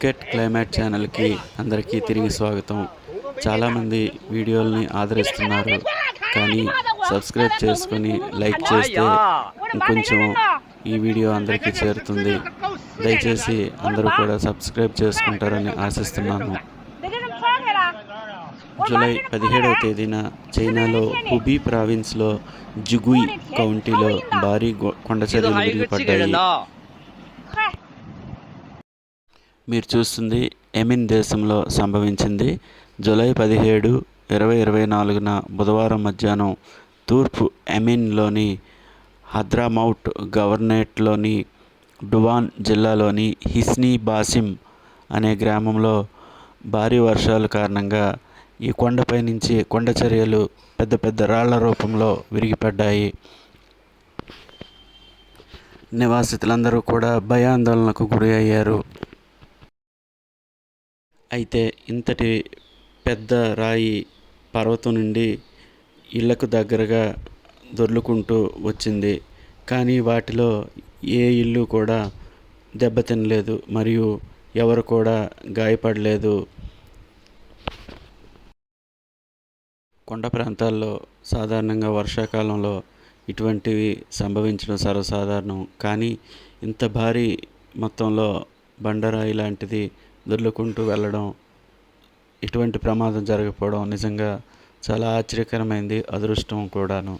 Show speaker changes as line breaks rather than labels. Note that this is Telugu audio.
క్రికెట్ క్లైమాట్ ఛానల్కి అందరికీ తిరిగి స్వాగతం. చాలామంది వీడియోల్ని ఆదరిస్తున్నారు, కానీ సబ్స్క్రైబ్ చేసుకొని లైక్ చేస్తే ఇంకొంచెం ఈ వీడియో అందరికీ చేరుతుంది. దయచేసి అందరూ కూడా సబ్స్క్రైబ్ చేసుకుంటారని ఆశిస్తున్నాను. జూలై 17వ తేదీన చైనాలో హుబీ ప్రావిన్స్లో జుగుయ్ కౌంటీలో భారీ కొండచర్యలు విరిగిపడ్డాయి. మీరు చూస్తుంది ఎమిన్ దేశంలో సంభవించింది. జూలై 17, 2024న బుధవారం మధ్యాహ్నం తూర్పు ఎమిన్లోని హద్రామౌట్ గవర్నేట్లోని డువాన్ జిల్లాలోని హిస్నీ బాసిమ్ అనే గ్రామంలో భారీ వర్షాల కారణంగా ఈ కొండపై నుంచి కొండచర్యలు పెద్ద పెద్ద రాళ్ల రూపంలో విరిగిపడ్డాయి. నివాసితులందరూ కూడా భయాందోళనకు గురి అయ్యారు. అయితే ఇంతటి పెద్ద రాయి పర్వతం నుండి ఇళ్లకు దగ్గరగా దొర్లుకుంటూ వచ్చింది, కానీ వాటిలో ఏ ఇల్లు కూడా దెబ్బతినలేదు మరియు ఎవరు కూడా గాయపడలేదు. కొండ ప్రాంతాల్లో సాధారణంగా వర్షాకాలంలో ఇటువంటివి సంభవించడం సర్వసాధారణం, కానీ ఇంత భారీ మొత్తంలో బండరాయి లాంటిది దొర్లుకుంటూ వెళ్ళడం, ఇటువంటి ప్రమాదం జరగకపోవడం నిజంగా చాలా ఆశ్చర్యకరమైంది, అదృష్టం కూడాను.